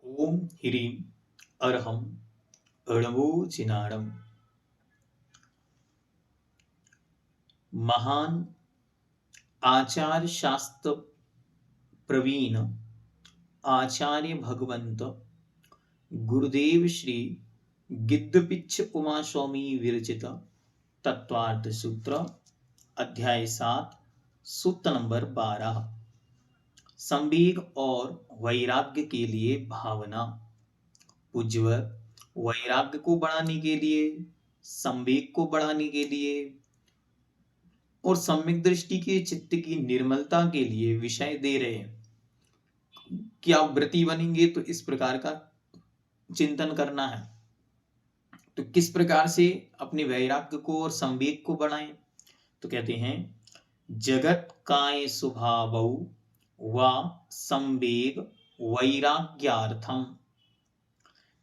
ओम ह्रीं अर्हं णवोजिनाणं महान आचार्य शास्त्र प्रवीण आचार्य भगवंत गुरुदेव श्री गिद्दपिच्छ उमा स्वामी विरचित तत्वार्थ सूत्र अध्याय 7 सूत्र नंबर 12 संवेग और वैराग्य के लिए भावना। पूज्यवर, वैराग्य को बढ़ाने के लिए, संवेग को बढ़ाने के लिए और सम्यक दृष्टि के चित्त की निर्मलता के लिए विषय दे रहे हैं कि आप व्रती बनेंगे तो इस प्रकार का चिंतन करना है। तो किस प्रकार से अपने वैराग्य को और संवेग को बढ़ाएं? तो कहते हैं जगत काय स्वभावौ वा संवेग वैराग्यार्थम।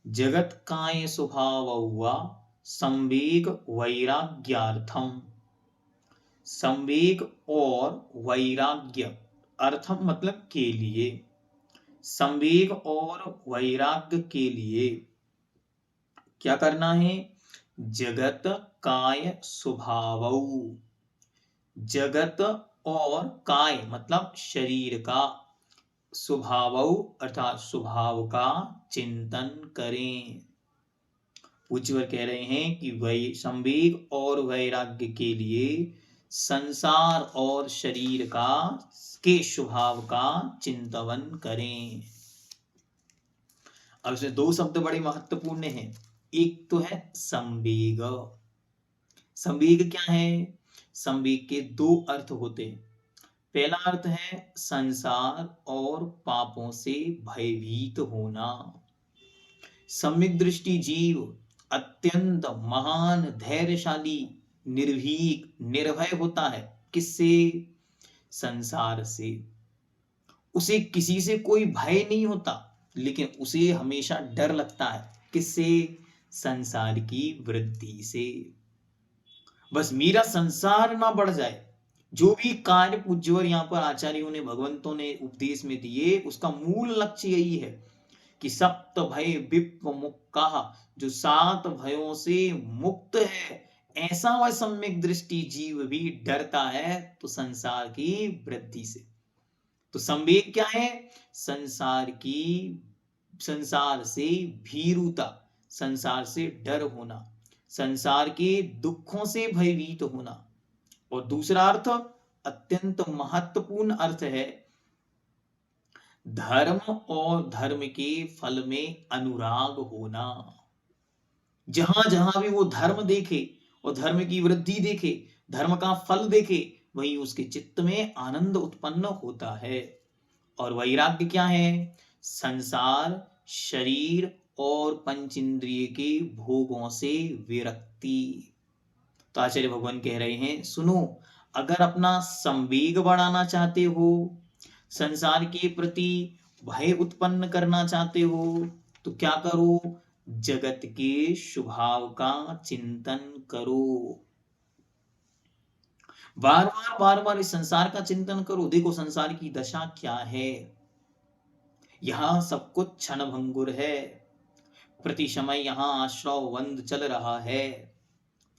जगत काय स्वभावौ वा संवेग वैराग्यार्थम। संवेग और वैराग्य अर्थम मतलब के लिए, संवेग और वैराग्य के लिए क्या करना है? जगत काय स्वभावौ। जगत और काय मतलब शरीर का, स्वभावौ अर्थात स्वभाव का चिंतन करें। पूज्यवर कह रहे हैं कि संवेग और वैराग्य के लिए संसार और शरीर का के स्वभाव का चिंतन करें। अब इसमें दो शब्द बड़े महत्वपूर्ण हैं। एक तो है संवेग। संवेग क्या है? संवेग के दो अर्थ होते हैं। पहला अर्थ है संसार और पापों से भयभीत होना। सम्यक दृष्टि जीव अत्यंत महान, धैर्यशाली, निर्भीक, निर्भय होता है। किससे? संसार से। उसे किसी से कोई भय नहीं होता, लेकिन उसे हमेशा डर लगता है। किससे? संसार की वृद्धि से। बस मेरा संसार ना बढ़ जाए। जो भी कार्य पूज्यवर यहाँ पर आचार्यों ने, भगवंतों ने उपदेश में दिए, उसका मूल लक्ष्य यही है कि सप्त भय विप्र मुक्ता, जो 7 भयों से मुक्त है, ऐसा वह सम्यक दृष्टि जीव भी डरता है तो संसार की वृद्धि से। तो संवेग क्या है? संसार से भीरुता, संसार से डर होना, संसार के दुखों से भयभीत होना। और दूसरा अर्थ अत्यंत महत्वपूर्ण अर्थ है धर्म और धर्म के फल में अनुराग होना। जहां जहां भी वो धर्म देखे और धर्म की वृद्धि देखे, धर्म का फल देखे, वहीं उसके चित्त में आनंद उत्पन्न होता है। और वैराग्य क्या है? संसार, शरीर और पंच इंद्रिय के भोगों से विरक्ति। तो आचार्य भगवान कह रहे हैं, सुनो, अगर अपना संवेग बढ़ाना चाहते हो, संसार के प्रति भय उत्पन्न करना चाहते हो, तो क्या करो? जगत के स्वभाव का चिंतन करो। बार बार इस संसार का चिंतन करो। देखो संसार की दशा क्या है। यहां सब कुछ क्षणभंगुर है। प्रति समय यहां आश्रव बंद चल रहा है।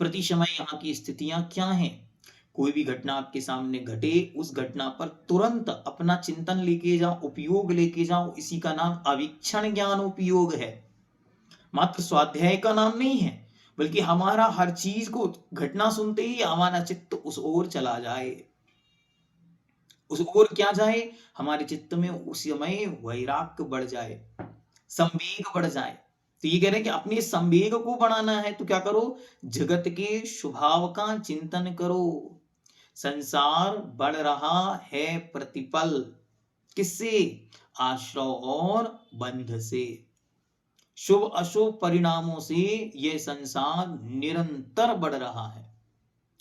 प्रति समय यहाँ की स्थितियां क्या हैं? कोई भी घटना आपके सामने घटे, उस घटना पर तुरंत अपना चिंतन लेके जाओ, उपयोग लेके जाओ। इसी का नाम अवीक्षण ज्ञान उपयोग है। मात्र स्वाध्याय का नाम नहीं है, बल्कि हमारा हर चीज को घटना सुनते ही हमारा चित्त उस ओर चला जाए। उस ओर क्या जाए? हमारे चित्त में उस समय वैराग्य बढ़ जाए, संवेग बढ़ जाए। तो ये कह रहे हैं कि अपने संवेग को बढ़ाना है तो क्या करो? जगत के स्वभाव का चिंतन करो। संसार बढ़ रहा है प्रतिपल। किससे? आश्रव और बंध से। शुभ अशुभ परिणामों से यह संसार निरंतर बढ़ रहा है।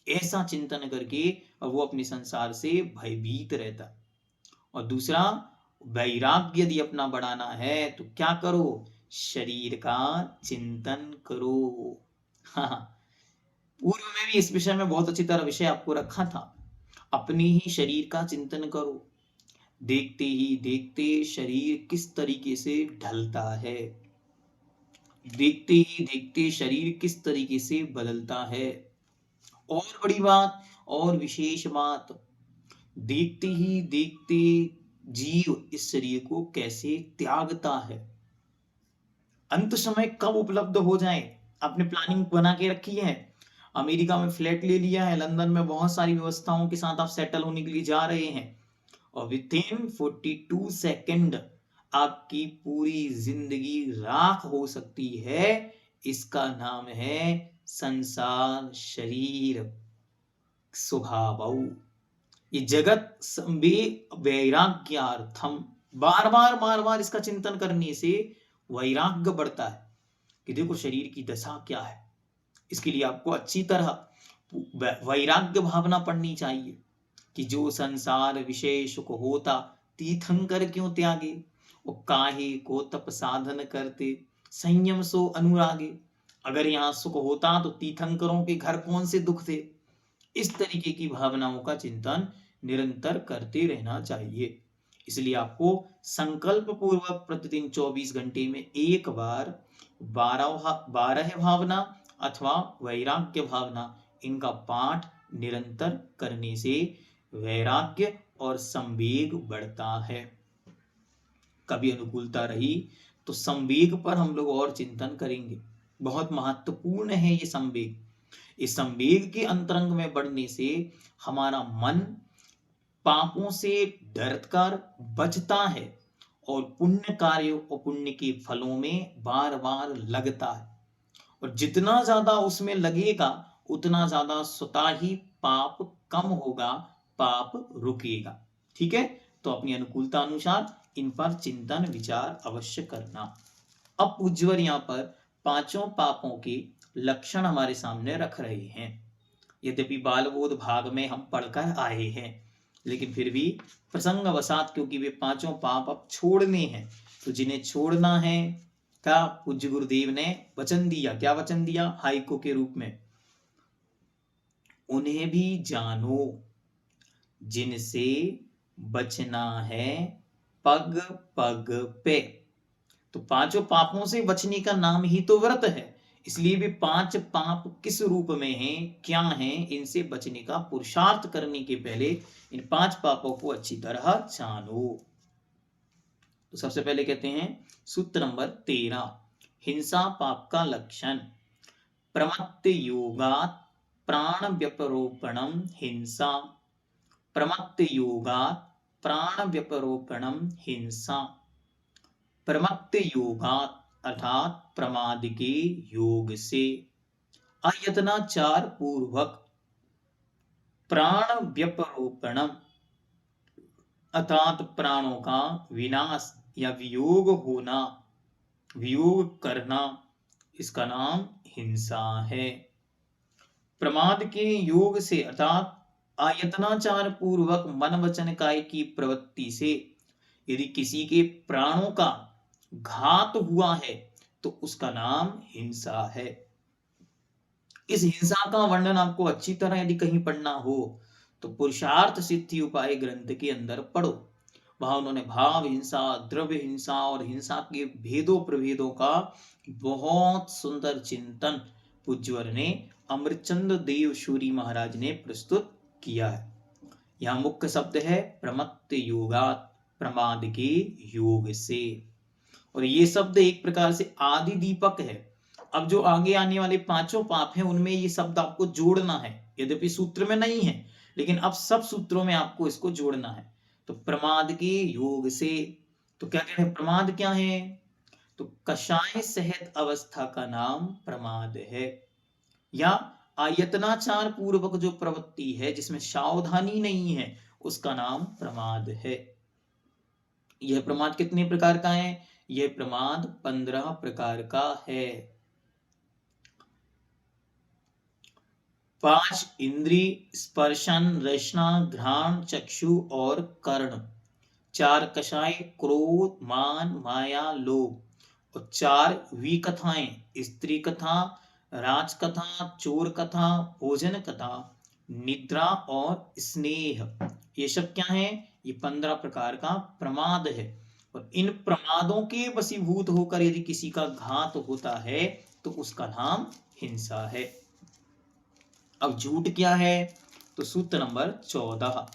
ऐसा चिंतन करके वो अपने संसार से भयभीत रहता। और दूसरा, वैराग्य यदि अपना बढ़ाना है तो क्या करो? शरीर का चिंतन करो। हाँ, पूर्व में भी इस विषय में बहुत अच्छी तरह विषय आपको रखा था। अपने ही शरीर का चिंतन करो। देखते ही देखते शरीर किस तरीके से ढलता है, देखते ही देखते शरीर किस तरीके से बदलता है। और बड़ी बात और विशेष बात, देखते ही देखते जीव इस शरीर को कैसे त्यागता है। अंत समय कब उपलब्ध हो जाए, आपने प्लानिंग बना के रखी है, अमेरिका में फ्लैट ले लिया है, लंदन में बहुत सारी व्यवस्थाओं के साथ आप सेटल होने के लिए जा रहे हैं, और विद इन 42 सेकेंड आपकी पूरी जिंदगी राख हो सकती है। इसका नाम है संसार शरीर स्वभाव। ये जगत संबे वैराग्यार्थम, बार बार इसका चिंतन करने से वैराग्य बढ़ता है कि देखो शरीर की दशा क्या है। इसके लिए आपको अच्छी तरह वैराग्य भावना पढ़नी चाहिए कि जो संसार विषय सुख होता तीर्थंकर क्यों त्यागे, वो काहे को तप साधन करते संयम सो अनुरागे। अगर यहाँ सुख होता तो तीर्थंकरों के घर कौन से दुख थे। इस तरीके की भावनाओं का चिंतन निरंतर करते रहना चाहिए। इसलिए आपको संकल्प पूर्वक प्रतिदिन 24 घंटे में एक बार 12 भावना अथवा वैराग्य भावना, इनका पाठ निरंतर करने से वैराग्य और संवेग बढ़ता है। कभी अनुकूलता रही तो संवेग पर हम लोग और चिंतन करेंगे। बहुत महत्वपूर्ण है ये संवेग। इस संवेग के अंतरंग में बढ़ने से हमारा मन पापों से डरकर बचता है और पुण्य कार्यों और पुण्य के फलों में बार बार लगता है, और जितना ज्यादा उसमें लगेगा उतना ज्यादा स्वतः ही पाप कम होगा, पाप रुकेगा। ठीक है, तो अपनी अनुकूलता अनुसार इन पर चिंतन विचार अवश्य करना। अब पूज्यवर यहाँ पर पांचों पापों के लक्षण हमारे सामने रख रहे हैं। यद्यपि बालबोध भाग में हम पढ़कर आए हैं, लेकिन फिर भी प्रसंगवशात क्योंकि वे पांचों पाप अब छोड़ने हैं, तो जिन्हें छोड़ना है का पूज्य गुरुदेव ने वचन दिया। क्या वचन दिया? हाइको के रूप में, उन्हें भी जानो जिनसे बचना है पग पग पे। तो पांचों पापों से बचने का नाम ही तो व्रत है। इसलिए भी 5 पाप किस रूप में हैं, क्या हैं, इनसे बचने का पुरुषार्थ करने के पहले इन 5 पापों को अच्छी तरह जानो। तो सबसे पहले कहते हैं सूत्र नंबर 13, हिंसा पाप का लक्षण। प्रमत्त योगात प्राण व्यपरोपणम हिंसा। प्रमत्त योगात प्राण व्यपरोपणम हिंसा। प्रमत्त योगात अर्थात प्रमाद के योग से, अयत्नाचार पूर्वक प्राण व्यपरोपणम अर्थात प्राणों का विनाश या वियोग होना, वियोग करना, इसका नाम हिंसा है। प्रमाद के योग से अर्थात आयतनाचार पूर्वक मन वचन काय की प्रवृत्ति से यदि किसी के प्राणों का घात हुआ है तो उसका नाम हिंसा है। इस हिंसा का वर्णन आपको अच्छी तरह यदि कहीं पढ़ना हो तो पुरुषार्थ सिद्धि उपाय ग्रंथ के अंदर पढ़ो। वहां उन्होंने भाव हिंसा, द्रव्य हिंसा और हिंसा के भेदों प्रभेदों का बहुत सुंदर चिंतन पूज्यवर ने अमरचंद देव सूरी महाराज ने प्रस्तुत किया है। यहाँ मुख्य शब्द है प्रमत्त योगात, प्रमाद के योग से, और ये शब्द एक प्रकार से आदि दीपक है। अब जो आगे आने वाले पांचों पाप हैं उनमें ये शब्द आपको जोड़ना है, यद्यपि सूत्र में नहीं है लेकिन अब सब सूत्रों में आपको इसको जोड़ना है। तो प्रमाद के योग से, तो क्या कह रहे हैं, प्रमाद क्या है? तो कषाय सहित अवस्था का नाम प्रमाद है, या आयतनाचार पूर्वक जो प्रवृत्ति है जिसमें सावधानी नहीं है उसका नाम प्रमाद है। यह प्रमाद कितने प्रकार का है? यह प्रमाद 15 प्रकार का है। 5 इंद्री, स्पर्शन, रसना, घ्राण, चक्षु और कर्ण। 4 कषाय, क्रोध, मान, माया, लोभ, और 4 विकथाएं, स्त्री कथा, राज कथा, चोर कथा, भोजन कथा, निद्रा और स्नेह। ये सब क्या है? ये 15 प्रकार का प्रमाद है। और इन प्रमादों के वशीभूत होकर यदि किसी का घात होता है तो उसका नाम हिंसा है। अब झूठ क्या है? तो सूत्र नंबर 14,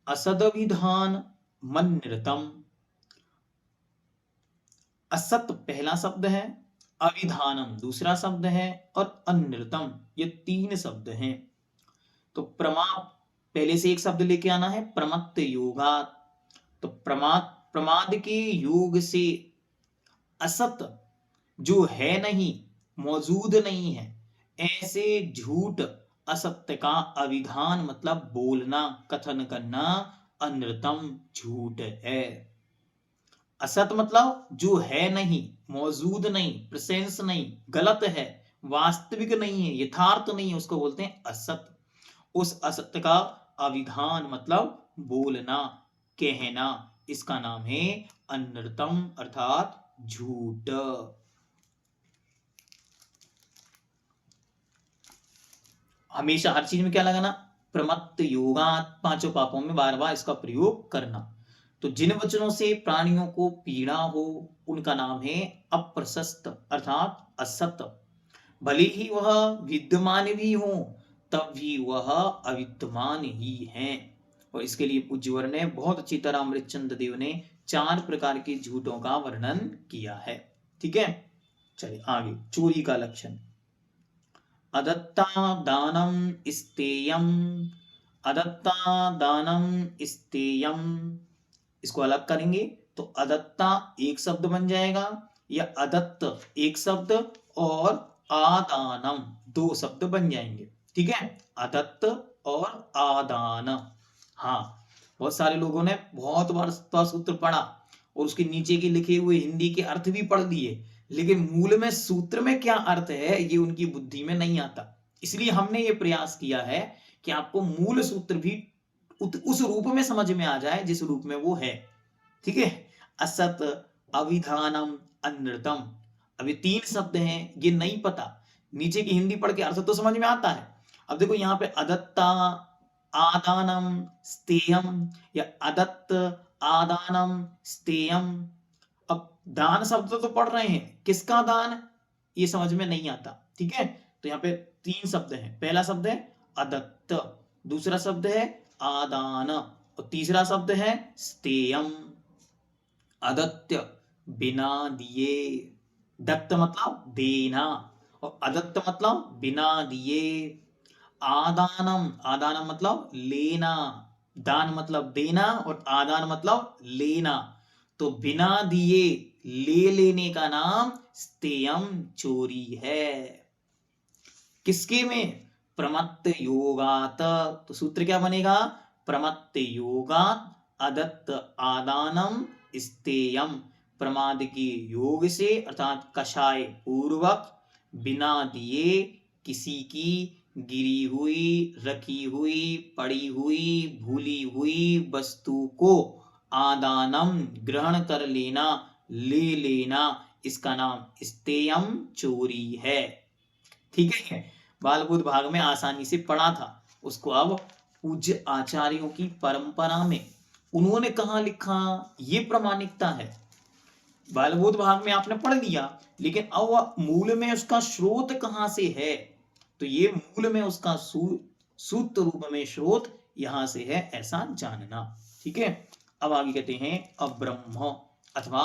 असदविधान मन्निरतम। असत पहला शब्द है, अविधानम दूसरा शब्द है और अनिर्तम ये 3 शब्द हैं। तो पहले से एक शब्द लेके आना है, प्रमत्त योगात। तो प्रमाद के योग से असत जो है नहीं, मौजूद नहीं है, ऐसे झूठ असत्य का अविधान मतलब बोलना, कथन करना अनृतम झूठ है। असत मतलब जो है नहीं, मौजूद नहीं, प्रेजेंस नहीं, गलत है, वास्तविक नहीं है, यथार्थ नहीं है, उसको बोलते हैं असत। उस असत्य का अविधान मतलब बोलना, कहना, इसका नाम है अनृतम अर्थात झूठ। हमेशा हर चीज में क्या लगाना? प्रमत्त योगात, 5 पापों में बार बार इसका प्रयोग करना। तो जिन वचनों से प्राणियों को पीड़ा हो उनका नाम है अप्रशस्त अर्थात असत। भले ही वह विद्यमान भी हो तब भी वह अविद्यमान ही है। और इसके लिए पूज्यवर ने बहुत अच्छी तरह अमृतचंद्र देव ने 4 प्रकार के झूठों का वर्णन किया है। ठीक है, चलिए आगे। चोरी का लक्षण, अदत्ता दानम स्तेयम, अदत्ता दानम स्तेयम। इसको अलग करेंगे तो अदत्ता एक शब्द बन जाएगा, या अदत्त एक शब्द और आदानम 2 शब्द बन जाएंगे। ठीक है, अदत्त और आदान। हाँ, बहुत सारे लोगों ने बहुत बार सूत्र पढ़ा और उसके नीचे के लिखे हुए हिंदी के अर्थ भी पढ़ लिए, लेकिन मूल में सूत्र में क्या अर्थ है ये उनकी बुद्धि में नहीं आता। इसलिए हमने ये प्रयास किया है कि आपको मूल सूत्र भी उस रूप में समझ में आ जाए जिस रूप में वो है। ठीक है, असत, अविधानम, अनृतम। अभी 3 शब्द हैं, ये नहीं पता, नीचे की हिंदी पढ़ के अर्थ तो समझ में आता है। अब देखो यहाँ पे अदत्ता आदानम स्तेयम या अदत्त आदानम स्तेयम। अब दान शब्द तो पढ़ रहे हैं, किसका दान ये समझ में नहीं आता। ठीक है, तो यहाँ पे 3 शब्द हैं। पहला शब्द है अदत्त, दूसरा शब्द है आदान और तीसरा शब्द है स्तेयम। अदत्य बिना दिए, दत्त मतलब देना और अदत्त मतलब बिना दिए। आदानम, आदानम मतलब लेना, दान मतलब देना और आदान मतलब लेना। तो बिना दिए ले लेने का नाम स्तेयम चोरी है। किसके में? प्रमत्त योगात। तो सूत्र क्या बनेगा? प्रमत्त योगात अदत्त आदानम स्तेयम। प्रमाद के योग से अर्थात कषाय पूर्वक बिना दिए किसी की गिरी हुई, रखी हुई, पड़ी हुई, भूली हुई वस्तु को आदानम ग्रहण कर लेना, ले लेना, इसका नाम स्तेयम चोरी है। ठीक है, बालबुद्ध भाग में आसानी से पढ़ा था, उसको अब पूज्य आचार्यों की परंपरा में उन्होंने कहा लिखा, ये प्रामाणिकता है। बालबुद्ध भाग में आपने पढ़ लिया, लेकिन अब मूल में उसका स्रोत कहां से है, तो ये मूल में उसका सूत्र रूप में स्रोत यहां से है, ऐसा जानना। ठीक है, अब आगे कहते हैं अब्रह्म अथवा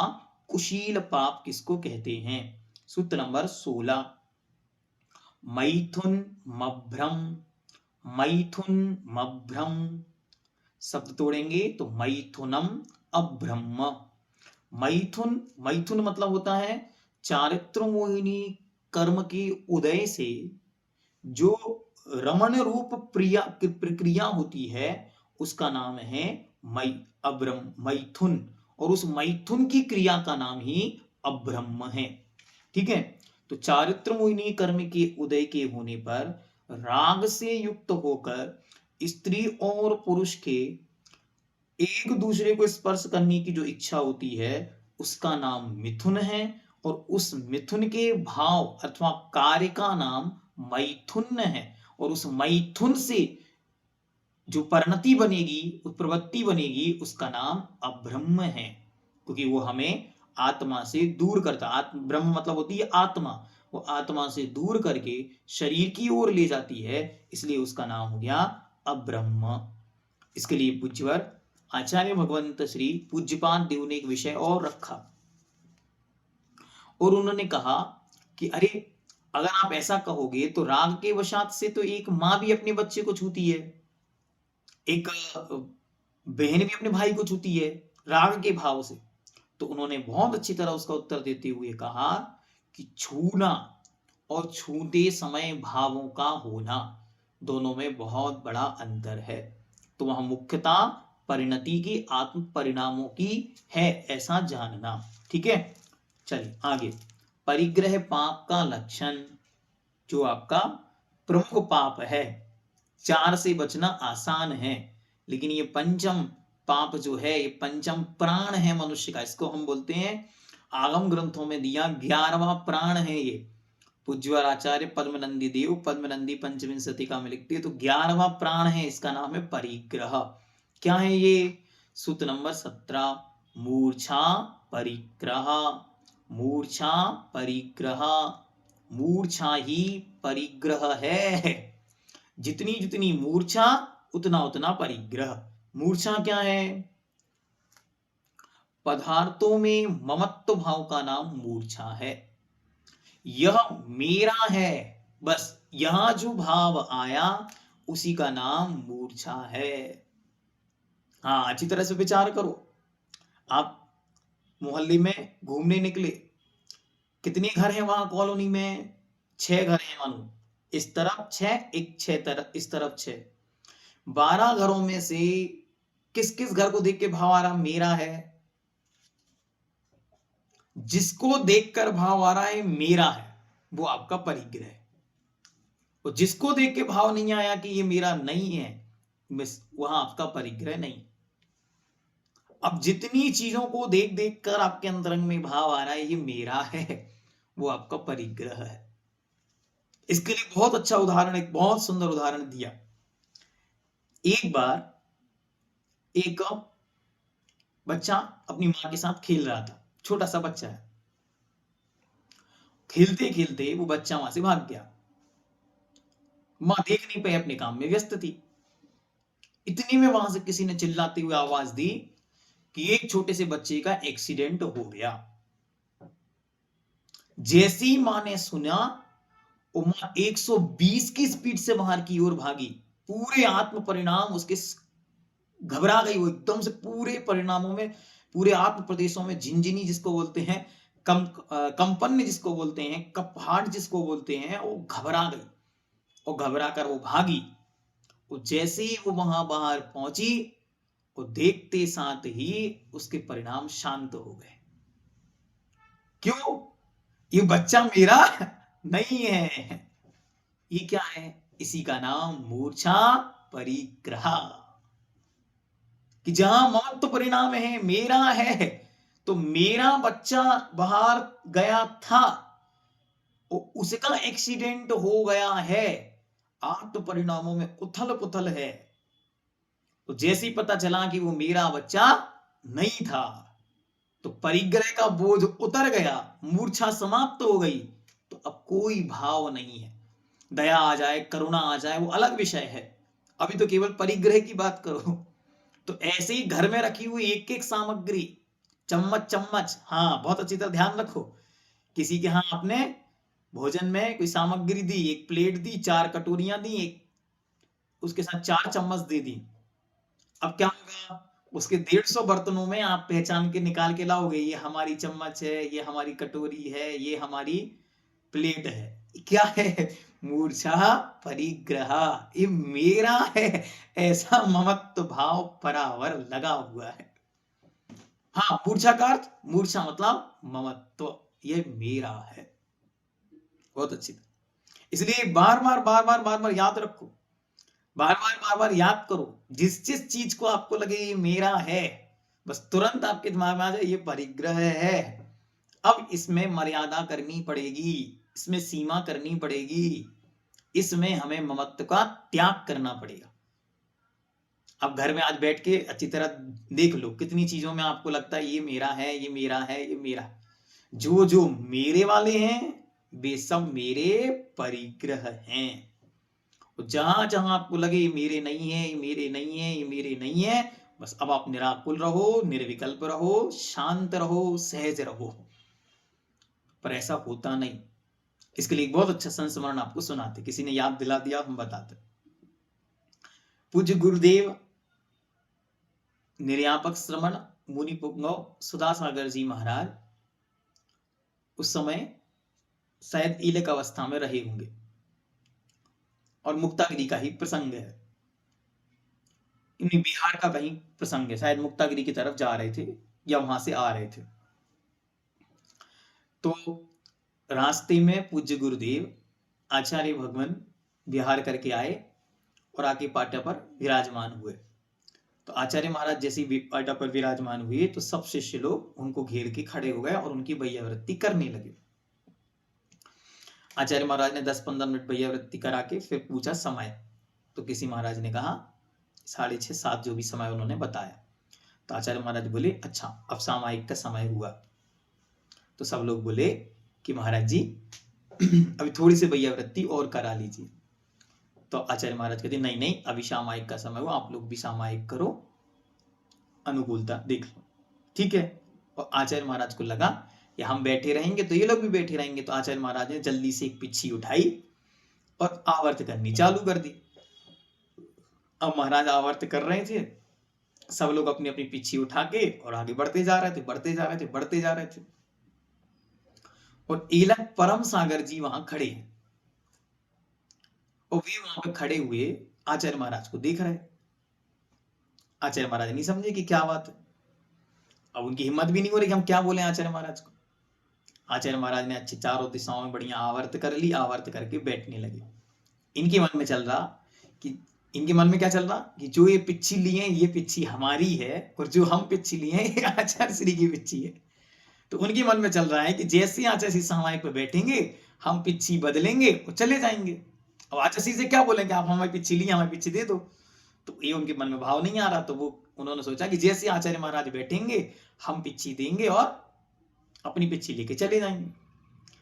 कुशील पाप किसको कहते हैं? सूत्र नंबर 16, मैथुन मभ्रम, मैथुन मभ्रम। शब्द तोड़ेंगे तो मैथुनम अब्रह्म। मैथुन, मैथुन मतलब होता है चारित्र मोहिनी कर्म के उदय से जो रमण रूप प्रक्रिया होती है उसका नाम है मैथुन, और उस मैथुन की क्रिया का नाम ही अब्रह्म है। ठीक है, तो चारित्र मोहिनी कर्म के उदय के होने पर राग से युक्त होकर स्त्री और पुरुष के एक दूसरे को स्पर्श करने की जो इच्छा होती है उसका नाम मिथुन है, और उस मिथुन के भाव अथवा कार्य का नाम मैथुन है। और उस मैथुन से जो परिणति बनेगी, उस प्रवृत्ति बनेगी, उसका नाम अब्रह्म है, क्योंकि वो हमें आत्मा से दूर करता। आत्म ब्रह्म मतलब होती है आत्मा, वो आत्मा से दूर करके शरीर की ओर ले जाती है, इसलिए उसका नाम हो गया अब्रह्म। इसके लिए पूज्यवर आचार्य भगवंत श्री पूज्यपाद देव ने एक विषय और रखा, और उन्होंने कहा कि अरे अगर आप ऐसा कहोगे तो राग के वशात से तो एक माँ भी अपने बच्चे को छूती है, एक बहन भी अपने भाई को छूती है राग के भाव से। तो उन्होंने बहुत अच्छी तरह उसका उत्तर देते हुए कहा कि छूना और छूते समय भावों का होना, दोनों में बहुत बड़ा अंतर है। तो वहां मुख्यता परिणति की, आत्म परिणामों की है, ऐसा जानना। ठीक है, चलिए आगे। परिग्रह पाप का लक्षण, जो आपका प्रमुख पाप है, 4 से बचना आसान है, लेकिन ये पंचम पाप जो है, ये पंचम प्राण है मनुष्य का, इसको हम बोलते हैं, आगम ग्रंथों में दिया 11वां प्राण है ये। पूज्यवर आचार्य पद्मनंदी देव पद्मनंदी पंचविंशति में लिखते हैं, तो 11वां प्राण है, इसका नाम है परिग्रह। क्या है ये? सूत्र नंबर 17, मूर्छा परिग्रह। मूर्छा परिग्रह, मूर्छा ही परिग्रह है। जितनी जितनी मूर्छा उतना उतना परिग्रह। मूर्छा क्या है? पदार्थों में ममत्व भाव का नाम मूर्छा है। यह मेरा है, बस यहां जो भाव आया उसी का नाम मूर्छा है। हाँ, अच्छी तरह से विचार करो। आप मोहल्ले में घूमने निकले, कितने घर हैं वहां कॉलोनी में? 6 घर हैं मानो, इस तरफ 6, एक 6 तरफ, इस तरफ 6, 12 घरों में से किस किस घर को देख के भाव आ रहा मेरा है? जिसको देखकर भाव आ रहा है मेरा है, वो आपका परिग्रह है। और जिसको देख के भाव नहीं आया कि ये मेरा नहीं है, वहां आपका परिग्रह नहीं। अब जितनी चीजों को देख देख कर आपके अंतरंग में भाव आ रहा है ये मेरा है, वो आपका परिग्रह है। इसके लिए बहुत अच्छा उदाहरण, एक बहुत सुंदर उदाहरण दिया। एक बार एक बच्चा अपनी मां के साथ खेल रहा था, छोटा सा बच्चा है। खेलते खेलते वो बच्चा वहां से भाग गया। मां देख नहीं पाई, अपने काम में व्यस्त थी। इतने में वहां से किसी ने चिल्लाते हुए आवाज दी कि एक छोटे से बच्चे का एक्सीडेंट हो गया। जैसी मां ने सुना, वो मां 120 की स्पीड से बाहर की ओर भागी। पूरे आत्म परिणाम उसके घबरा गई, वो एकदम से पूरे परिणामों में, पूरे आत्म प्रदेशों में झिंझिनी जिसको बोलते हैं, कंपन जिसको बोलते हैं, कपहाट जिसको बोलते हैं, वो घबरा गई और घबरा कर वो भागी। वो जैसे ही वो वहां बाहर पहुंची, वो देखते साथ ही उसके परिणाम शांत हो गए। क्यों? ये बच्चा मेरा नहीं है। ये क्या है? इसी का नाम मूर्छा परिग्रह। कि जहां ममत्व परिणाम है, मेरा है, तो मेरा बच्चा बाहर गया था, उसका एक्सीडेंट हो गया है, आत्म परिणामों में उथल पुथल है। तो जैसे ही पता चला कि वो मेरा बच्चा नहीं था, तो परिग्रह का बोझ उतर गया, मूर्छा समाप्त हो गई। तो अब कोई भाव नहीं है। दया आ जाए, करुणा आ जाए, वो अलग विषय है। अभी तो केवल परिग्रह की बात करो। तो ऐसे ही घर में रखी हुई एक एक सामग्री, चम्मच चम्मच, हाँ बहुत अच्छी तरह ध्यान रखो। किसी के यहाँ आपने भोजन में कोई सामग्री दी, एक प्लेट दी, 4 कटोरियां दी, एक उसके साथ 4 चम्मच दे दी। अब क्या होगा? उसके 150 बर्तनों में आप पहचान के निकाल के लाओगे, ये हमारी चम्मच है, ये हमारी कटोरी है, ये हमारी प्लेट है। क्या है? मूर्छा परिग्रह। ये मेरा है, ऐसा ममत्व भाव परावर लगा हुआ है। हाँ, मूर्छा का अर्थ, मूर्छा मतलब ममत्व, ये मेरा है। बहुत अच्छी तरह, इसलिए बार बार बार बार बार बार याद रखो, बार बार बार बार याद करो। जिस जिस चीज को आपको लगे ये मेरा है, बस तुरंत आपके दिमाग में आ जाए ये परिग्रह है। अब इसमें मर्यादा करनी पड़ेगी, इसमें सीमा करनी पड़ेगी, इसमें हमें ममत्व का त्याग करना पड़ेगा। अब घर में आज बैठ के अच्छी तरह देख लो, कितनी चीजों में आपको लगता है ये मेरा है, ये मेरा है, ये मेरा है। जो जो मेरे वाले हैं वे सब मेरे परिग्रह हैं। जहां जहां आपको लगे ये मेरे नहीं है, ये मेरे नहीं है, ये मेरे नहीं है, बस अब आप निराकुल रहो, निर्विकल्प रहो, शांत रहो, सहज रहो। पर ऐसा होता नहीं। इसके लिए एक बहुत अच्छा संस्मरण आपको सुनाते, किसी ने याद दिला दिया, हम बताते। पूज्य गुरुदेव निर्यापक श्रमण मुनि पुंगव सुधासागर जी महाराज उस समय शायद ईलक अवस्था में रहे होंगे और मुक्तागिरी का ही प्रसंग है। इन्हीं बिहार का कहीं प्रसंग है, शायद मुक्तागिरी की तरफ जा रहे थे या वहां से आ रहे थे। तो रास्ते में पूज्य गुरुदेव आचार्य भगवान विहार करके आए और आके पाटा पर विराजमान हुए। तो आचार्य महाराज जैसे पाटा पर विराजमान हुए तो सब शिष्य लोग उनको घेर के खड़े हो गए और उनकी वैयावृत्ति करने लगे। आचार्य महाराज ने 10-15 मिनट वैयावृत्ति करा के फिर पूछा समय। तो किसी महाराज ने कहा 6:30 7 जो भी समय उन्होंने बताया। तो आचार्य महाराज बोले अच्छा अब सामायिक का समय हुआ। तो सब लोग बोले कि महाराज जी अभी थोड़ी सी वैयावृत्ति और करा लीजिए। तो आचार्य महाराज कहते नहीं नहीं अभी सामायिक का समय हुआ, आप लोग भी सामायिक करो, अनुकूलता देख लो, ठीक है। और आचार्य महाराज को लगा कि हम बैठे रहेंगे तो ये लोग भी बैठे रहेंगे। तो आचार्य महाराज ने जल्दी से एक पिच्छी उठाई और आवर्त करनी चालू कर दी। अब महाराज आवर्त कर रहे थे, सब लोग अपनी अपनी पिच्छी उठा के और आगे बढ़ते जा रहे थे, बढ़ते जा रहे थे, बढ़ते जा रहे थे। और ईलक परम सागर जी वहां खड़े हैं और वे वहां पे खड़े हुए आचार्य महाराज को देख रहे। आचार्य महाराज नहीं समझे कि क्या बात है। अब उनकी हिम्मत भी नहीं हो रही कि हम क्या बोले आचार्य महाराज को। आचार्य महाराज ने अच्छी चारों दिशाओं में बढ़िया आवर्त कर ली, आवर्त करके बैठने लगे। इनके मन में चल रहा कि इनके मन में क्या चल रहा कि जो ये पिच्छी लिए ये पिच्छी हमारी है और जो हम पिच्छी लिए ये आचार्य श्री की पिच्छी है। तो उनके मन में चल रहा है कि जैसे आचार्य श्री सामायिक पे बैठेंगे हम पिच्छी बदलेंगे और चले जाएंगे। अब आचार्य श्री से क्या बोलेंगे, आप हमारी पिच्छी लिए हमारी पिच्छी दे दो। तो ये उनके मन में भाव नहीं आ रहा। तो वो उन्होंने सोचा कि जैसे आचार्य महाराज बैठेंगे हम पिच्छी देंगे और अपनी पिच्छी लेके चले जाएंगे।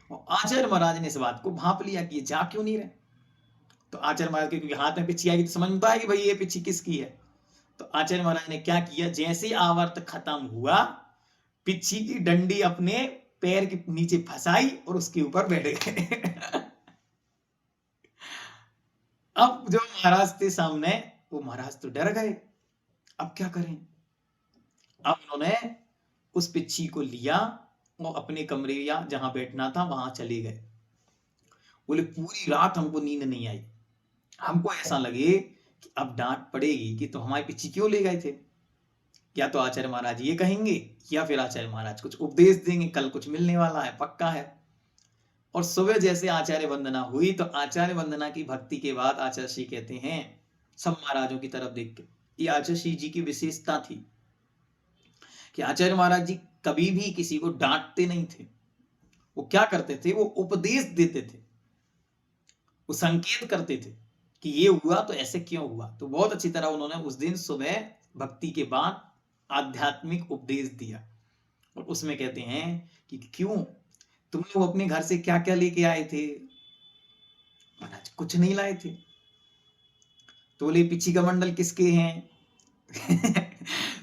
और आचार्य महाराज ने इस बात को भांप लिया कि ये जा क्यों नहीं रहे। तो आचार्य महाराज के क्योंकि हाथ में पिच्छी आएगी तो समझ में आएगी भाई ये पिच्छी किसकी है। तो आचार्य महाराज ने क्या किया, जैसे आवर्त खत्म हुआ पिच्छी की डंडी अपने पैर के नीचे फंसाई और उसके ऊपर बैठ गए। अब जो महाराज थे सामने वो महाराज तो डर गए, अब क्या करें। अब उन्होंने उस पिच्छी को लिया और अपने कमरे या जहां बैठना था वहां चले गए। बोले पूरी रात हमको नींद नहीं आई, हमको ऐसा लगे कि अब डांट पड़ेगी कि तो हमारी पिच्छी क्यों ले गए थे। या तो आचार्य महाराज ये कहेंगे या फिर आचार्य महाराज कुछ उपदेश देंगे, कल कुछ मिलने वाला है पक्का है। और सुबह जैसे आचार्य वंदना हुई तो आचार्य वंदना की भक्ति के बाद आचार्य श्री कहते हैं सब महाराजों की तरफ देख के, ये आचार्य श्री जी की विशेषता थी कि आचार्य महाराज जी कभी भी किसी को डांटते नहीं थे। वो क्या करते थे, वो उपदेश देते थे, वो संकेत करते थे कि ये हुआ तो ऐसे क्यों हुआ। तो बहुत अच्छी तरह उन्होंने उस दिन सुबह भक्ति के बाद आध्यात्मिक उपदेश दिया। और उसमें कहते हैं कि क्यों तुम लोग अपने घर से क्या क्या लेके आए थे। महाराज कुछ नहीं लाए थे। तो बोले पिच्छी का मंडल किसके हैं।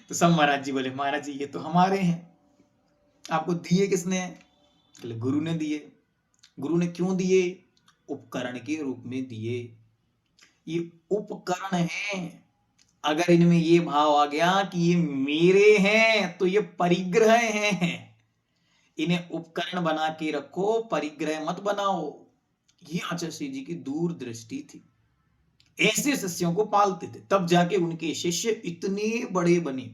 तो सब महाराज जी बोले महाराज जी ये तो हमारे हैं। आपको दिए किसने, बोले गुरु ने दिए। गुरु ने क्यों दिए, उपकरण के रूप में दिए। ये उपकरण हैं, अगर इनमें ये भाव आ गया कि ये मेरे हैं तो ये परिग्रह हैं। इन्हें उपकरण बना के रखो, परिग्रह मत बनाओ। ये आचार्य श्री जी की दूरदृष्टि थी। ऐसे शिष्यों को पालते थे तब जाके उनके शिष्य इतने बड़े बने।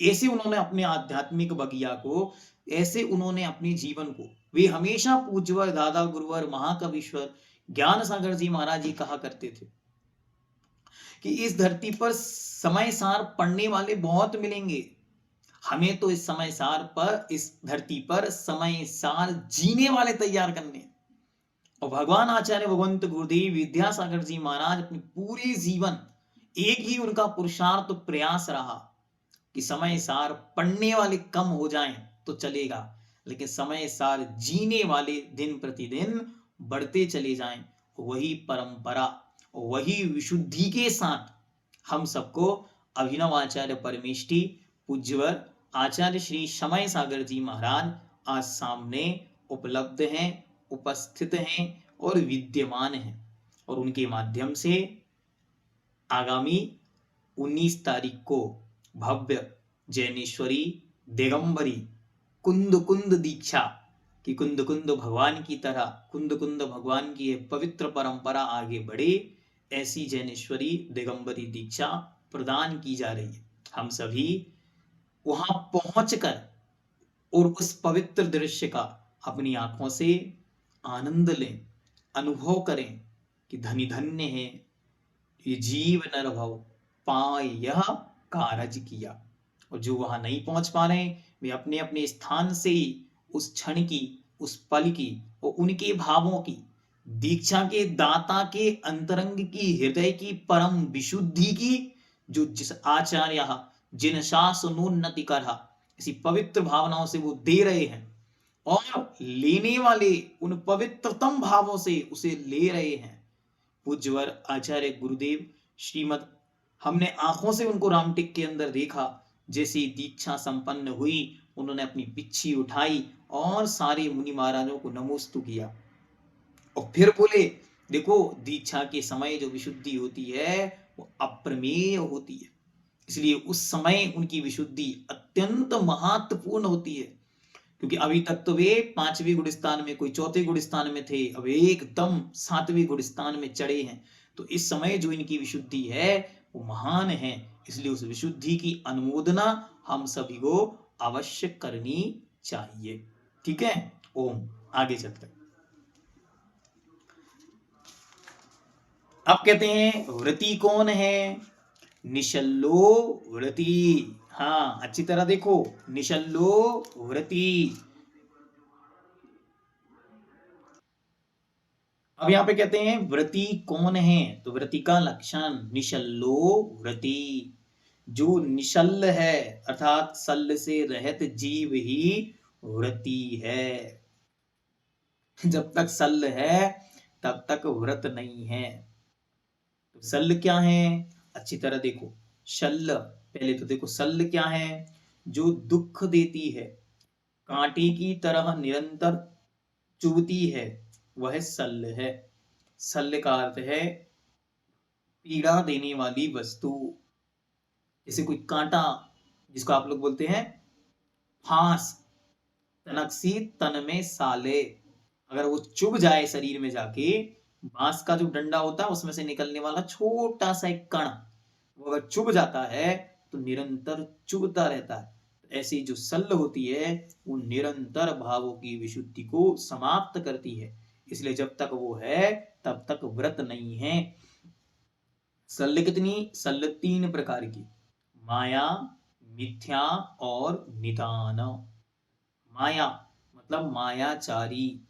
ऐसे उन्होंने अपने आध्यात्मिक बगिया को, ऐसे उन्होंने अपने जीवन को, वे हमेशा पूज्यवर दादा गुरुवर महाकविश्वर ज्ञान सागर जी महाराज जी कहा करते थे कि इस धरती पर समय सार पढ़ने वाले बहुत मिलेंगे, हमें तो इस समय सार पर, इस धरती पर समय सार जीने वाले तैयार करने। और भगवान आचार्य भगवंत गुरुदेव विद्यासागर जी महाराज अपनी पूरी जीवन एक ही उनका पुरुषार्थ प्रयास रहा कि समय सार पढ़ने वाले कम हो जाएं तो चलेगा, लेकिन समय सार जीने वाले दिन प्रतिदिन बढ़ते चले जाएं। वही परंपरा, वही विशुद्धि के साथ हम सबको अभिनव आचार्य परमेष्ठी पूज्यवर आचार्य श्री समय सागर जी महाराज आज सामने उपलब्ध हैं, उपस्थित हैं और विद्यमान हैं। और उनके माध्यम से आगामी 19 तारीख को भव्य जैनेश्वरी दिगंबरी कुंद कुंद दीक्षा कि कुंद कुंद भगवान की तरह, कुंद कुंद भगवान की पवित्र परंपरा आगे बढ़े, ऐसी जैनेश्वरी दिगंबरी दीक्षा प्रदान की जा रही है। हम सभी वहां पहुंचकर और उस पवित्र दृश्य का अपनी आंखों से आनंद लें, अनुभव करें कि धनी धन्य है ये जीव नर भव पाए यह कारज किया। और जो वहां नहीं पहुंच पा रहे वे अपने अपने स्थान से ही उस क्षण की, उस पल की और उनके भावों की, दीक्षा के दाता के अंतरंग की, हृदय की परम विशुद्धि की, जो जिस आचार्य जिन शासनोन्नति कर इसी पवित्र भावनाओं से वो दे रहे हैं और लेने वाले उन पवित्रतम भावों से उसे ले रहे हैं। पूज्यवर आचार्य गुरुदेव श्रीमद, हमने आंखों से उनको रामटेक के अंदर देखा। जैसी दीक्षा संपन्न हुई, उन्होंने अपनी पिच्छी उठाई और सारे मुनि महाराजों को नमोस्तु किया और फिर बोले, देखो दीक्षा के समय जो विशुद्धि होती है वो अप्रमेय होती है, इसलिए उस समय उनकी विशुद्धि अत्यंत महत्वपूर्ण होती है। क्योंकि अभी तक तो वे 5वीं गुणस्थान में, कोई 4थे गुणस्थान में थे, अब एकदम 7वीं गुणस्थान में चढ़े हैं। तो इस समय जो इनकी विशुद्धि है वो महान है, इसलिए उस विशुद्धि की अनुमोदना हम सभी को अवश्य करनी चाहिए। ठीक है, ओम। आगे चलते हैं। अब कहते हैं व्रती कौन है? निशल्लो व्रती। हाँ, अच्छी तरह देखो, निशल्लो व्रती। अब यहाँ पे कहते हैं व्रती कौन है, तो व्रती का लक्षण निशल्लो व्रती, जो निशल्ल है अर्थात शल्य से रहित जीव ही व्रती है। जब तक शल्य है तब तक व्रत नहीं है। तो शल्य क्या है? अच्छी तरह देखो, शल्य, पहले तो देखो शल्य क्या है? जो दुख देती है, कांटे की तरह निरंतर चुभती है, वह शल्य है। शल्य का अर्थ है पीड़ा देने वाली वस्तु। जैसे कोई कांटा, जिसको आप लोग बोलते हैं फांस, तनकसी तन में साले, अगर वो चुभ जाए शरीर में जाके, बांस का जो डंडा होता है उसमें से निकलने वाला छोटा सा एक कण, वो अगर चुभ जाता है तो निरंतर चुभता रहता है। ऐसी जो शल्य होती है वो निरंतर भावों की विशुद्धि को समाप्त करती है, इसलिए जब तक वो है तब तक व्रत नहीं है। शल्य कितनी? शल्य 3 प्रकार की, माया, मिथ्या और निदान। माया मतलब मायाचारी,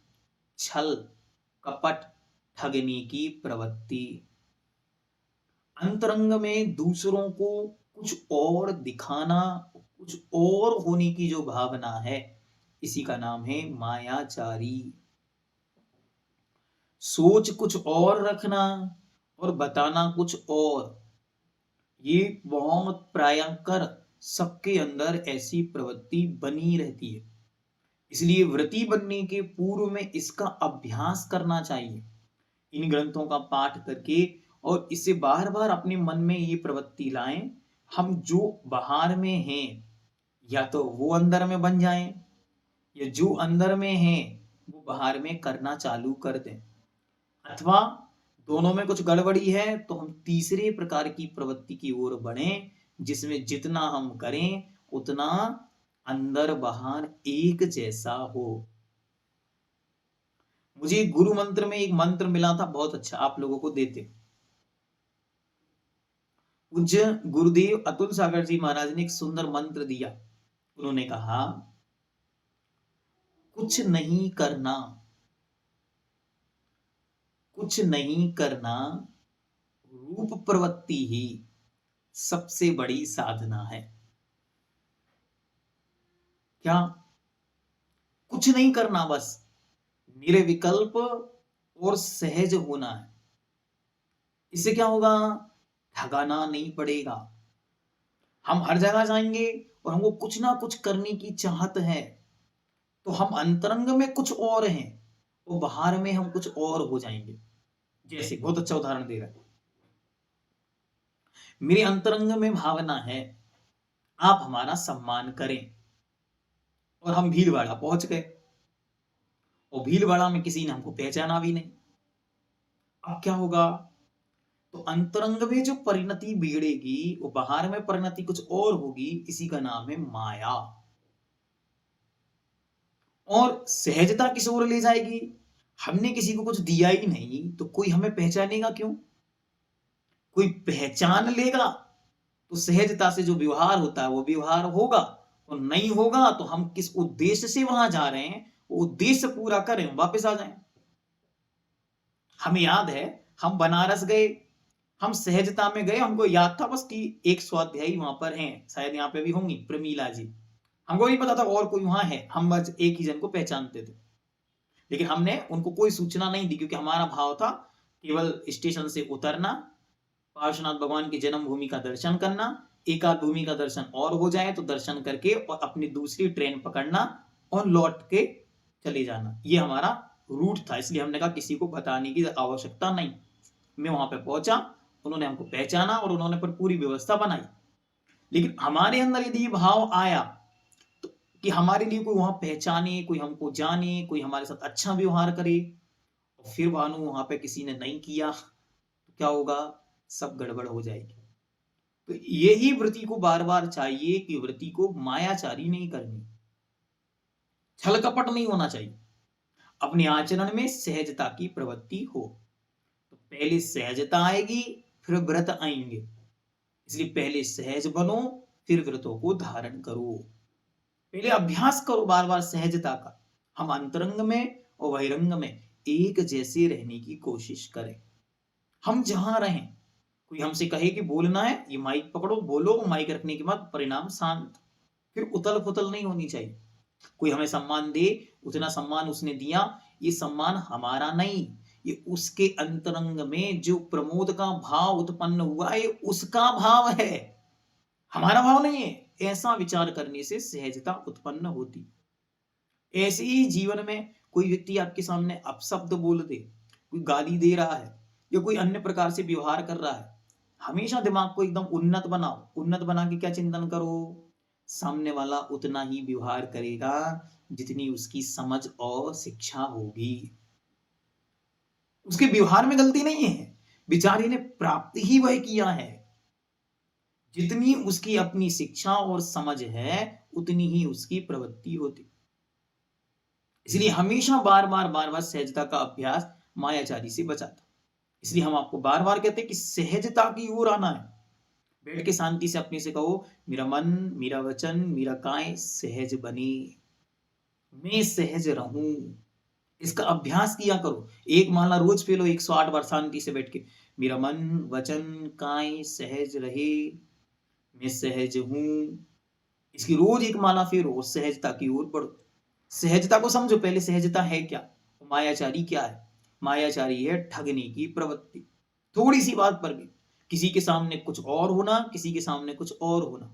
छल, कपट, ठगने की प्रवृत्ति, अंतरंग में दूसरों को कुछ और दिखाना, कुछ और होने की जो भावना है, इसी का नाम है मायाचारी। सोच कुछ और रखना और बताना कुछ और, ये बहुत प्रायकर सबके अंदर ऐसी प्रवृत्ति बनी रहती है। इसलिए व्रती बनने के पूर्व में इसका अभ्यास करना चाहिए, इन ग्रंथों का पाठ करके, और इससे बार बार अपने मन में ये प्रवृत्ति लाएं, हम जो बाहर में हैं या तो वो अंदर में बन जाएं, या जो अंदर में हैं वो बाहर में करना चालू कर दें, अथवा दोनों में कुछ गड़बड़ी है तो हम तीसरे प्रकार की प्रवृत्ति की ओर बढ़े, जिसमें जितना हम करें उतना अंदर बाहर एक जैसा हो। मुझे गुरु मंत्र में एक मंत्र मिला था, बहुत अच्छा, आप लोगों को देते। पूज्य गुरुदेव अतुल सागर जी महाराज ने एक सुंदर मंत्र दिया। उन्होंने कहा, कुछ नहीं करना, कुछ नहीं करना रूप प्रवृत्ति ही, सबसे बड़ी साधना है। क्या? कुछ नहीं करना, बस निर्विकल्प और सहज होना है। इससे क्या होगा? ठगाना नहीं पड़ेगा। हम हर जगह जाएंगे और हमको कुछ ना कुछ करने की चाहत है, तो हम अंतरंग में कुछ और हैं और बाहर में हम कुछ और हो जाएंगे। जैसे बहुत अच्छा उदाहरण दे रहा है, मेरे अंतरंग में भावना है आप हमारा सम्मान करें, और हम भीलवाड़ा पहुंच गए और भीलवाड़ा में किसी ने हमको पहचाना भी नहीं। अब क्या होगा? तो अंतरंग में जो परिणति बिगड़ेगी वो बाहर में परिणति कुछ और होगी। इसी का नाम है माया। और सहजता किस ओर ले जाएगी? हमने किसी को कुछ दिया ही नहीं तो कोई हमें पहचानेगा क्यों? कोई पहचान लेगा तो सहजता से जो व्यवहार होता है वो व्यवहार होगा, और नहीं होगा तो हम किस उद्देश्य से वहां जा रहे हैं वो उद्देश्य पूरा करें, वापस आ जाएं। हमें याद है हम बनारस गए, हम सहजता में गए, हमको याद था बस कि एक स्वाध्यायी वहां पर हैं, शायद यहाँ पे भी होंगी प्रमीला जी। हमको नहीं पता था और कोई वहां है, हम बस एक ही जन को पहचानते थे, लेकिन हमने उनको कोई सूचना नहीं दी क्योंकि हमारा भाव था केवल स्टेशन से उतरना, पार्श्वनाथ भगवान की जन्मभूमि का दर्शन करना, एकाध भूमि का दर्शन और हो जाए तो दर्शन करके और अपनी दूसरी ट्रेन पकड़ना और लौट के चले जाना। ये हमारा रूट था, इसलिए हमने कहा किसी को बताने की आवश्यकता नहीं। मैं वहां पे पहुंचा, उन्होंने हमको पहचाना और उन्होंने पर पूरी व्यवस्था बनाई। लेकिन हमारे अंदर यदि ये भाव आया तो कि हमारे लिए कोई वहां पहचाने, कोई हमको जाने, कोई हमारे साथ अच्छा व्यवहार करे, और फिर भानु वहां पे किसी ने नहीं किया तो क्या होगा? सब गड़बड़ हो जाएगी। तो यही वृत्ति को बार बार चाहिए कि वृत्ति को मायाचारी नहीं करनी, छल कपट नहीं होना चाहिए, अपने आचरण में सहजता की प्रवृत्ति हो। तो पहले सहजता आएगी फिर व्रत आएंगे, इसलिए पहले सहज बनो फिर व्रतों को धारण करो। पहले अभ्यास करो बार बार सहजता का। हम अंतरंग में और बहिरंग में एक जैसे रहने की कोशिश करें। हम जहां रहें, कोई हमसे कहे कि बोलना है, ये माइक पकड़ो बोलो, माइक रखने के बाद परिणाम शांत, फिर उतल पुतल नहीं होनी चाहिए। कोई हमें सम्मान दे, उतना सम्मान उसने दिया, ये सम्मान हमारा नहीं, ये उसके अंतरंग में जो प्रमोद का भाव उत्पन्न हुआ है उसका भाव है, हमारा भाव नहीं है। ऐसा विचार करने से सहजता उत्पन्न होती। ऐसे ही जीवन में कोई व्यक्ति आपके सामने अपशब्द बोल दे, कोई गाली दे रहा है या कोई अन्य प्रकार से व्यवहार कर रहा है, हमेशा दिमाग को एकदम उन्नत बनाओ। उन्नत बना के क्या चिंतन करो? सामने वाला उतना ही व्यवहार करेगा जितनी उसकी समझ और शिक्षा होगी। उसके व्यवहार में गलती नहीं है, बेचारे ने प्राप्त ही वह किया है। जितनी उसकी अपनी शिक्षा और समझ है उतनी ही उसकी प्रवृत्ति होती। इसलिए हमेशा बार बार सहजता का अभ्यास मायाचारी से बचाता। इसलिए हम आपको बार बार कहते हैं कि सहजता की ओर आना है। बैठ के शांति से अपने से कहो, मेरा मन, मेरा वचन, मेरा काय सहज बने, मैं सहज रहूं। इसका अभ्यास किया करो। एक माला रोज पी लो 108 बार शांति से बैठ के, मेरा मन, वचन, काय सहज रहे, मैं सहज हूं। इसकी रोज एक माला फेरो, सहजता की ओर बढ़ो। सहजता को समझो पहले, सहजता है क्या? मायाचारी क्या है? मायाचारी है ठगने की प्रवृत्ति। थोड़ी सी बात पर भी किसी के सामने कुछ और होना, किसी के सामने कुछ और होना,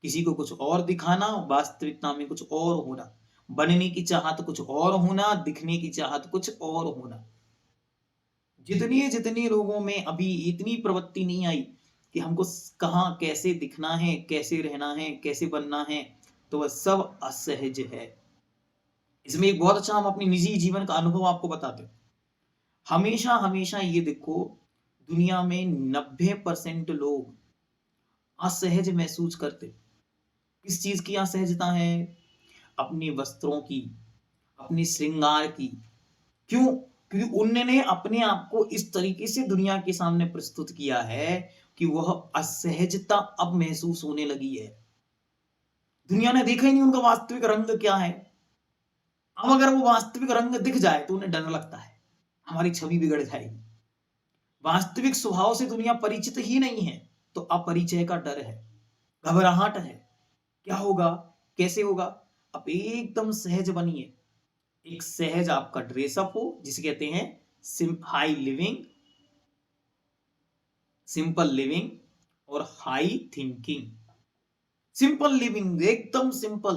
किसी को कुछ और दिखाना, वास्तविकता में कुछ और होना, बनने की चाहत कुछ और होना, दिखने की चाहत कुछ और होना। जितने जितने लोगों में अभी इतनी प्रवृत्ति नहीं आई कि हमको कहाँ कैसे दिखना है, कैसे रहना है, कैसे बनना है, तो वह सब असहज है। इसमें एक बहुत अच्छा हम अपने निजी जीवन का अनुभव आपको बताते हैं। हमेशा हमेशा ये देखो, दुनिया में 90% लोग असहज महसूस करते। किस चीज की असहजता है? अपने वस्त्रों की, अपने श्रृंगार की। क्यों? क्योंकि उन्होंने अपने आप को इस तरीके से दुनिया के सामने प्रस्तुत किया है कि वह असहजता अब महसूस होने लगी है। दुनिया ने देखा ही नहीं उनका वास्तविक रंग क्या है। अब अगर वो वास्तविक रंग दिख जाए तो उन्हें डर लगता है, हमारी छवि बिगड़ जाएगी। वास्तविक स्वभाव से दुनिया परिचित ही नहीं है। तो अपरिचय का डर है, घबराहट है, क्या होगा, कैसे होगा। आप एकदम सहज बनिए, एक सहज आपका ड्रेसअप हो, जिसे कहते हैं हाई लिविंग, सिंपल लिविंग और हाई थिंकिंग। सिंपल लिविंग, एकदम सिंपल,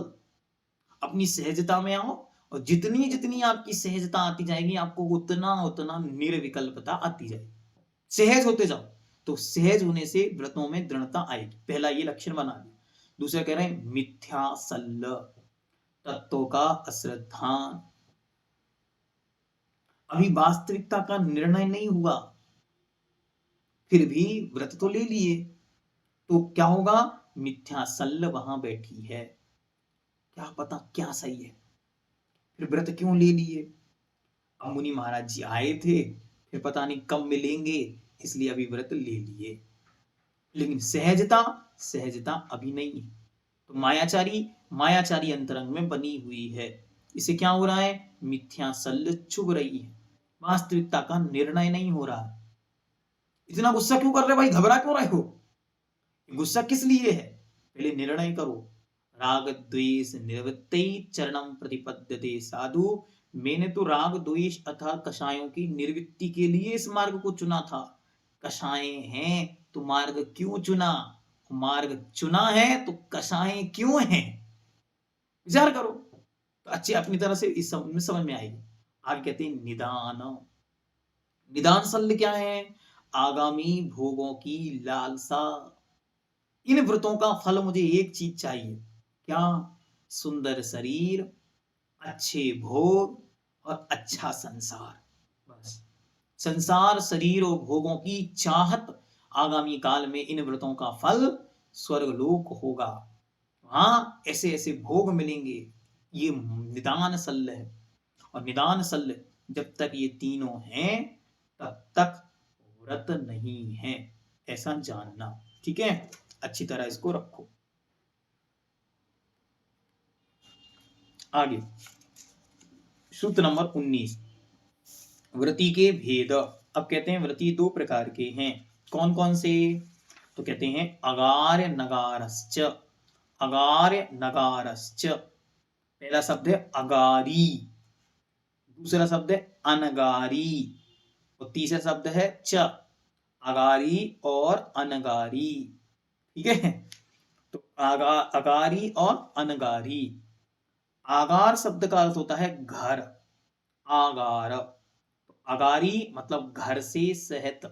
अपनी सहजता में आओ, और जितनी जितनी आपकी सहजता आती जाएगी, आपको उतना उतना निर्विकल्पता आती जाएगी। सहज होते जाओ, तो सहज होने से व्रतों में दृढ़ता आएगी। पहला ये लक्षण बना दिया। दूसरा कह रहे हैं मिथ्या सल्ल, तत्वों का अश्रद्धान। अभी वास्तविकता का निर्णय नहीं हुआ, फिर भी व्रत तो ले लिए, तो क्या होगा, मिथ्या सल्ल वहां बैठी है, क्या पता क्या सही है, फिर व्रत क्यों ले लिए। अब मुनि महाराज जी आए थे, फिर पता नहीं कब मिलेंगे, इसलिए अभी व्रत ले लिए, लेकिन सहजता सहजता अभी नहीं है। तो मायाचारी मायाचारी अंतरंग में बनी हुई है। इसे क्या हो रहा है, मिथ्या सल्ल चुभ रही है, वास्तविकता का निर्णय नहीं हो रहा है। इतना गुस्सा क्यों कर रहे भाई, घबरा क्यों रहे हो, गुस्सा किस लिए है, पहले निर्णय करो। राग द्वेष निवृत्ति चरणम प्रतिपद्यते साधु, मैंने तो राग द्वेष अथा कषायों की निवृत्ति के लिए इस मार्ग को चुना था। कषाय हैं तो मार्ग क्यों चुना, मार्ग चुना है तो कषाय क्यों हैं, विचार करो, तो अच्छे अपनी तरह से इस समझ में आएगी। आगे कहते हैं निदान, निदान शल्य क्या है, आगामी भोगों की लालसा। इन व्रतों का फल मुझे एक चीज चाहिए, क्या, सुंदर शरीर, अच्छे भोग और अच्छा संसार, बस। संसार, शरीर और भोगों की चाहत, आगामी काल में इन व्रतों का फल स्वर्गलोक होगा, वहां ऐसे ऐसे भोग मिलेंगे। ये निदान शल्य है। और निदान शल्य, जब तक ये तीनों हैं तब तक व्रत नहीं है, ऐसा जानना, ठीक है, अच्छी तरह इसको रखो। आगे सूत्र नंबर 19, व्रति के भेद। अब कहते हैं व्रति दो प्रकार के हैं, कौन कौन से, तो कहते हैं अगार्य नगारश्च, अगार्य नगारश्च। पहला शब्द है अगारी, दूसरा शब्द है अनगारी, और तीसरा शब्द है च, अगारी और अनगारी, ठीक है। तो अगारी और अनगारी। आगार शब्द का अर्थ होता है घर, आगार। अगारी मतलब घर से सहित,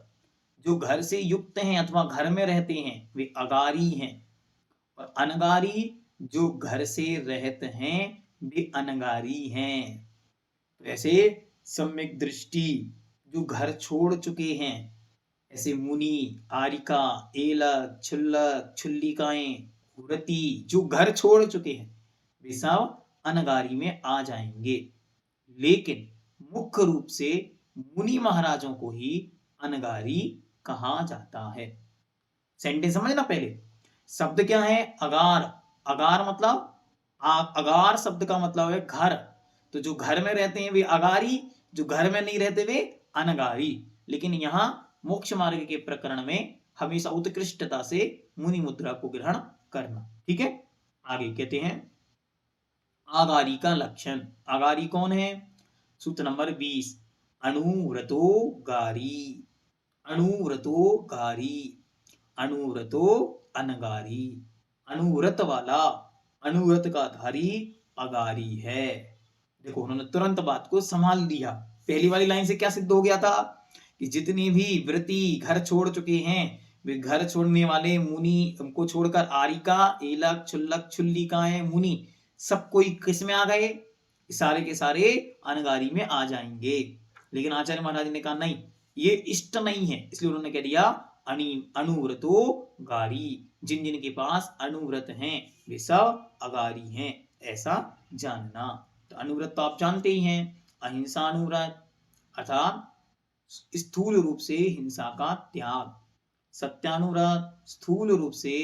जो घर से युक्त हैं अथवा घर में रहते हैं वे अगारी हैं, और अनगारी जो घर से रहित हैं वे अनगारी हैं। तो ऐसे सम्यक दृष्टि जो घर छोड़ चुके हैं, ऐसे मुनि, आरिका, एलक, छुल्लक, छुल्लिकाएं, व्रती जो घर छोड़ चुके हैं, वे सब अनगारी में आ जाएंगे। लेकिन मुख्य रूप से मुनि महाराजों को ही अनगारी कहा जाता है। सेंटेंस समझना, पहले शब्द क्या है, अगार। अगार मतलब अगार शब्द का मतलब है घर, तो जो घर में रहते हैं वे अगारी, जो घर में नहीं रहते वे अनगारी। लेकिन यहाँ मोक्ष मार्ग के प्रकरण में हमेशा उत्कृष्टता से मुनि मुद्रा को ग्रहण करना, ठीक है। आगे कहते हैं आगारी का लक्षण। आगारी कौन है, सूत्र नंबर 20, अनुव्रतो गारी, अनुव्रतो गारी, अनुव्रतो अनगारी। अनुव्रत वाला, अनुव्रत का धारी अगारी है। देखो उन्होंने तुरंत बात को संभाल लिया। पहली वाली लाइन से क्या सिद्ध हो गया था कि जितने भी व्रती घर छोड़ चुके हैं वे घर छोड़ने वाले मुनि को छोड़कर आरिका, एलक, छुल्लक, छुल्लिकाएं, मुनि सब कोई किस में आ गए, सारे के सारे अनगारी में आ जाएंगे। लेकिन आचार्य महाराज ने कहा नहीं, ये इष्ट नहीं है, इसलिए उन्होंने कह दिया अनुव्रतो गारी, जिन जिन के पास अनुव्रत हैं वे सब अगारी हैं, ऐसा जानना। तो अनुव्रत तो आप जानते ही हैं, अहिंसा अनुव्रत अर्थात स्थूल रूप से हिंसा का त्याग, सत्यानुव्रत स्थूल रूप से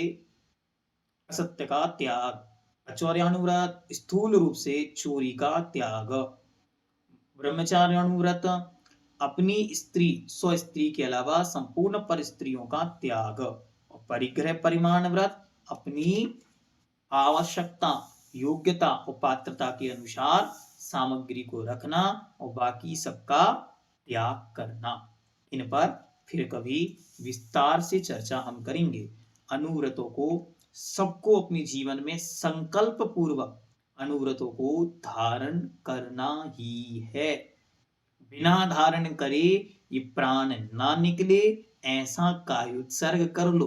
असत्य का त्याग, आचौर्यानुव्रत स्थूल रूप से चोरी का त्याग, ब्रह्मचार्यानुव्रत अपनी स्त्री स्व स्त्री के अलावा संपूर्ण पर स्त्रियों का त्याग, और परिग्रह परिमाण व्रत, अपनी आवश्यकता, योग्यता और पात्रता के अनुसार सामग्री को रखना और बाकी सबका त्याग करना। इन पर फिर कभी विस्तार से चर्चा हम करेंगे। अनुव्रतों को सबको अपने जीवन में संकल्प पूर्वक अनुव्रतों को धारण करना ही है। बिना धारण करे ये प्राण ना निकले, ऐसा कायोत्सर्ग कर लो।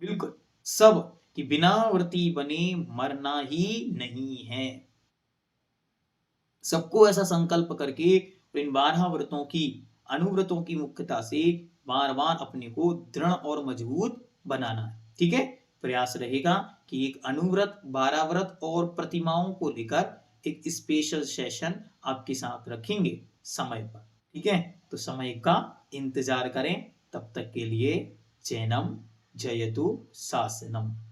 बिल्कुल सब कि बिना व्रती बने मरना ही नहीं है। सबको ऐसा संकल्प करके इन 12 व्रतों की, अनुव्रतों की मुख्यता से बार बार अपने को दृढ़ और मजबूत बनाना है। ठीक है, प्रयास रहेगा कि एक अनुव्रत, 12 व्रत और प्रतिमाओं को लेकर एक स्पेशल सेशन आपके साथ रखेंगे समय पर। ठीक है, तो समय का इंतजार करें। तब तक के लिए जैनम जयतु शासनम।